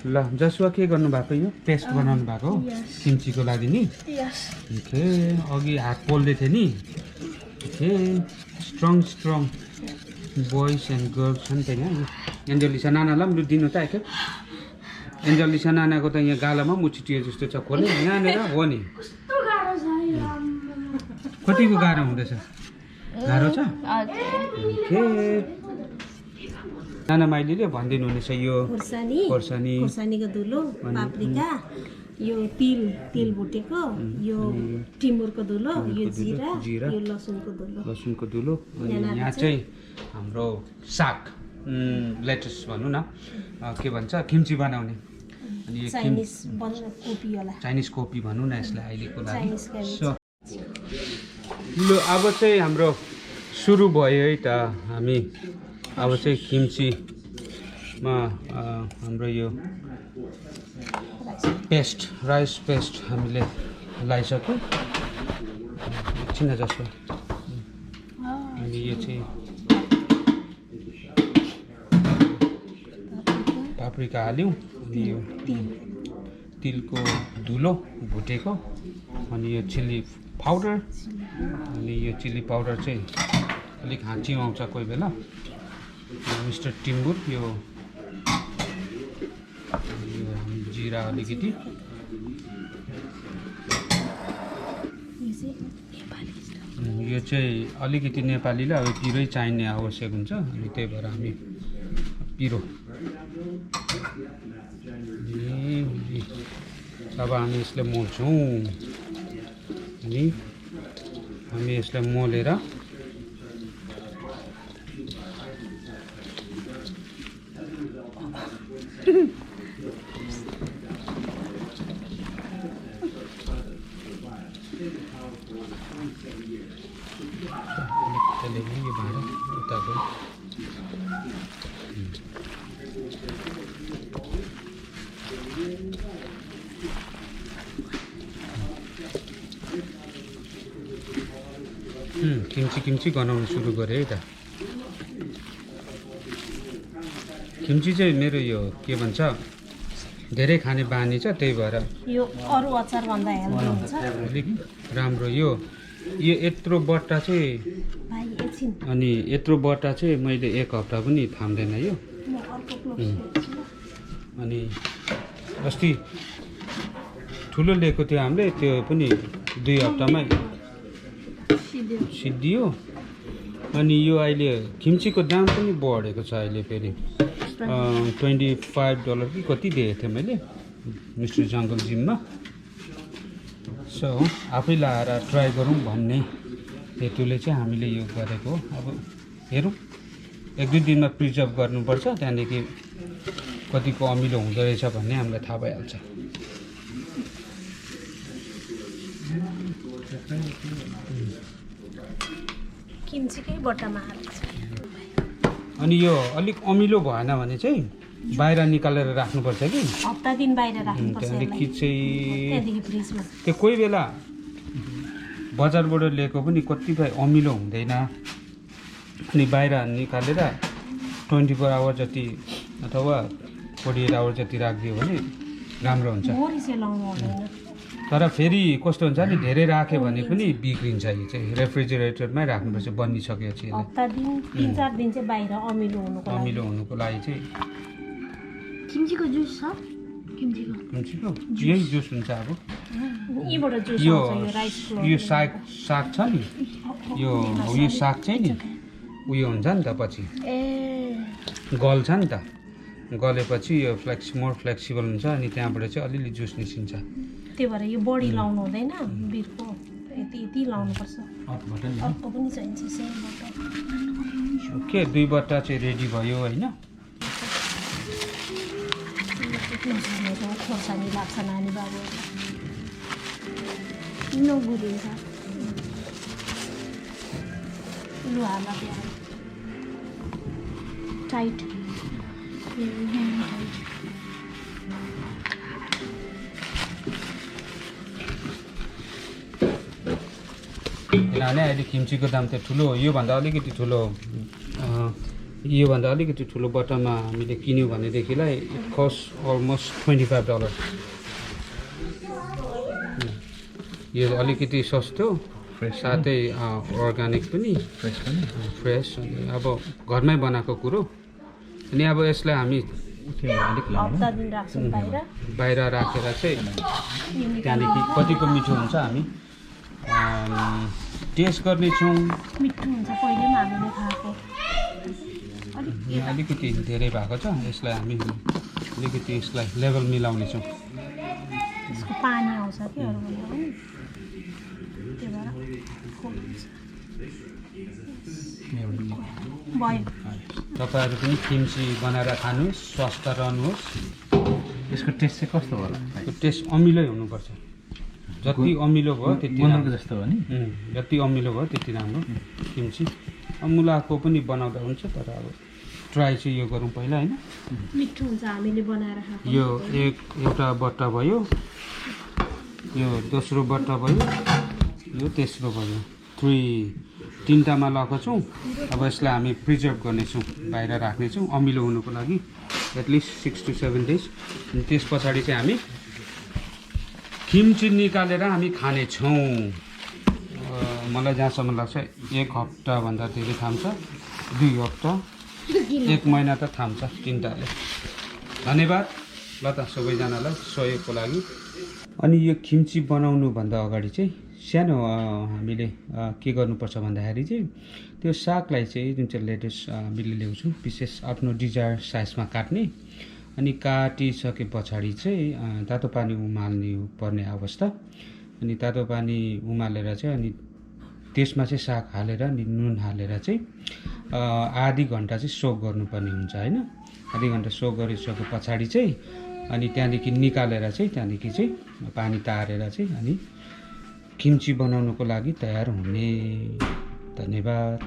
ल जसुवा के गर्नु भएको यो पेस्ट बनाउनु भएको हो किम्चीको लागि नि ओके अघि हात पोल्दै थियो नि okay strong boys and girls छ नि त यहाँ एन्जलिसा नानालाई पनि लु दिनु त एकखेप एन्जलिसा नानाको त यहाँ गालामा पनि उछिटियो जस्तो छ खोले यहाँनिर हो नि कतिको गाह्रो हुँदैछ गाह्रो छ ओके नाना माइलीले भनिदिनु हुनेछ यो खोर्सानीको धुलो पाप्रिका यो तिल भुटेको यो टिमुरको धुलो यो जिरा यो लसुनको धुलो अनि यहाँ चाहिँ हाम्रो साग लेटस भनौँ न के भन्छ किम्ची बनाउने अनि यो चाइनिज कोपी भनौँ न यसलाई अहिलेको लागि सो ल अब चाहिँ हाम्रो सुरु भयो है त हामी अब चाहिँ किम्चीमा हाम्रो यो राइस पेस्ट हामीले लगाइसक्यौँ एकछिन जस्तो अनि यो चाहिँ पाप्रिका हाल्यौँ अनि यो तिलको धुलो भुटेको अनि यो चिल्ली पाउडर अनि यो चिल्ली पाउडर चाहिँ अलिक हाँची आउँछ कोही बेला मिस्टर टिम्बुर यो जिरा अलिकति यो चाहिँ अलिकति नेपालीलाई अब पिरै चाहिने आवश्यक हुन्छ अनि त्यही भएर हामी पिरो अब हामी यसलाई मोल्छौँ अनि हामी यसलाई मोलेर किम्ची बनाउनु सुरु गरेँ है त किम्ची चाहिँ मेरो यो के भन्छ धेरै खाने बानी छ त्यही भएर यो अरु अचार भन्दा हेल्दी हुन्छ अलिक राम्रो यो यत्रो बट्टा चाहिँ अनि यत्रो बट्टा चाहिँ मैले एक हप्ता पनि थाम्दैन यो अनि अस्ति ठुलो लिएको थियो हामीले त्यो पनि 2 हप्तामै सिद्धियो अनि यो अहिले किम्चीको दाम पनि बढेको छ अहिले फेरि $25 कि कति दिएको थिएँ मैले मिस्टर जङ्गल जिममा सो आफै लाएर ट्राई गरौँ भन्ने हेतुले चाहिँ हामीले यो गरेको हो अब हेरौँ 1-2 दिनमा प्रिजर्भ गर्नुपर्छ त्यहाँदेखि कतिको अमिलो हुँदो रहेछ भन्ने हामीलाई थाहा भइहाल्छ किम्चीकै बट्टामा हाल्छ अनि यो अलिक अमिलो भएन भने चाहिँ बाहिर निकालेर राख्नुपर्छ कि हप्ता दिन बाहिर राख्नुपर्छ त्यहाँदेखि चाहिँ फ्रिजमा त्यो कोही बेला बजारबाट ल्याएको पनि कतिपय अमिलो हुँदैन अनि बाहिर निकालेर 24 आवर जति अथवा 48 आवर जति राखिदियो भने राम्रो हुन्छ तर फेरि कस्तो हुन्छ नि धेरै राख्यो भने पनि बिग्रिन्छ यो चाहिँ रेफ्रिजरेटरमै राख्नुपर्छ बनिसकेपछि हप्ता दिन 3-4 दिन चाहिँ बाहिर अमिलो हुनुको लागि चाहिँ किम्चीको जुस छ किम्चीको यही जुस हुन्छ अब यहीबाट जुस यो आउँछ यो राइस फ्लोर यो साग छ नि यो साग चाहिँ नि उयो हुन्छ नि त पछि गल्छ नि त गलेपछि यो मोर फ्लेक्सिबल हुन्छ अनि त्यहाँबाट चाहिँ अलिअलि जुस निस्किन्छ त्यही भएर यो बडी लाउनु हुँदैन बिर्को यति लाउनुपर्छ अर्को पनि चाहिन्छ सेम बट्टा ओके 2 बट्टा चाहिँ रेडी भयो होइन खोर्सानी लाग्छ नानी बाबु नगुदिन्छ लु हाल्न टाइट किनभने अहिले किम्चीको दाम त ठुलो हो योभन्दा अलिकति ठुलो योभन्दा अलिकति ठुलो बट्टामा हामीले किन्यौँ भनेदेखिलाई इट कस्ट अलमोस्ट $25 यो अलिकति सस्तो साथै अर्ग्यानिक पनि फ्रेस अनि अब घरमै बनाएको कुरो अनि अब यसलाई हामी बाहिर राखेर चाहिँ त्यहाँदेखि कतिको मिठो हुन्छ हामी टेस्ट गर्नेछौँ अलिकति धेरै भएको छ यसलाई हामी अलिकति यसलाई लेभल मिलाउनेछौँ पानी आउँछ कि तपाईँहरू पनि किम्ची बनाएर खानुहोस् स्वस्थ रहनुहोस् यसको टेस्ट चाहिँ कस्तो होला यो टेस्ट अमिलै हुनुपर्छ जति अमिलो भयो त्यति जस्तो हो नि जति अमिलो भयो त्यति राम्रो किम्ची मुलाको पनि बनाउँदा हुन्छ तर अब ट्राई चाहिँ यो गरौँ पहिला होइन मिठो हुन्छ हामीले बनाएर यो एउटा बट्टा भयो यो दोस्रो बट्टा भयो यो तेस्रो भयो तीनटामा लगाएको छौँ अब यसलाई हामी प्रिजर्भ गर्नेछौँ बाहिर राख्नेछौँ अमिलो हुनुको लागि एटलिस्ट 6 to 7 days अनि त्यस पछाडि चाहिँ हामी किम्ची निकालेर हामी खानेछौँ मलाई जहाँसम्म लाग्छ 1 हप्ताभन्दा धेरै थाम्छ 2 हप्ता 1 महिना त थाम्छ तिनटाले धन्यवाद ल त सबैजनालाई सहयोगको लागि अनि यो किम्ची बनाउनुभन्दा अगाडि चाहिँ सानो हामीले के गर्नुपर्छ भन्दाखेरि चाहिँ त्यो सागलाई चाहिँ जुन चाहिँ लेटेस्ट हामीले ल्याउँछौँ विशेष आफ्नो डिजायर साइजमा काट्ने अनि काटिसके पछाडि चाहिँ तातो पानी उमाल्नु पर्ने अवस्था अनि तातो पानी उमालेर चाहिँ अनि त्यसमा चाहिँ साग हालेर अनि नुन हालेर चाहिँ आधी घन्टा चाहिँ सोक गर्नुपर्ने हुन्छ हैन आधी घन्टा सोक गरिसके पछाडि चाहिँ अनि त्यहाँदेखि निकालेर चाहिँ त्यहाँदेखि चाहिँ पानी तारेर चाहिँ अनि किम्ची बनाउनुको लागि तयार हुने धन्यवाद।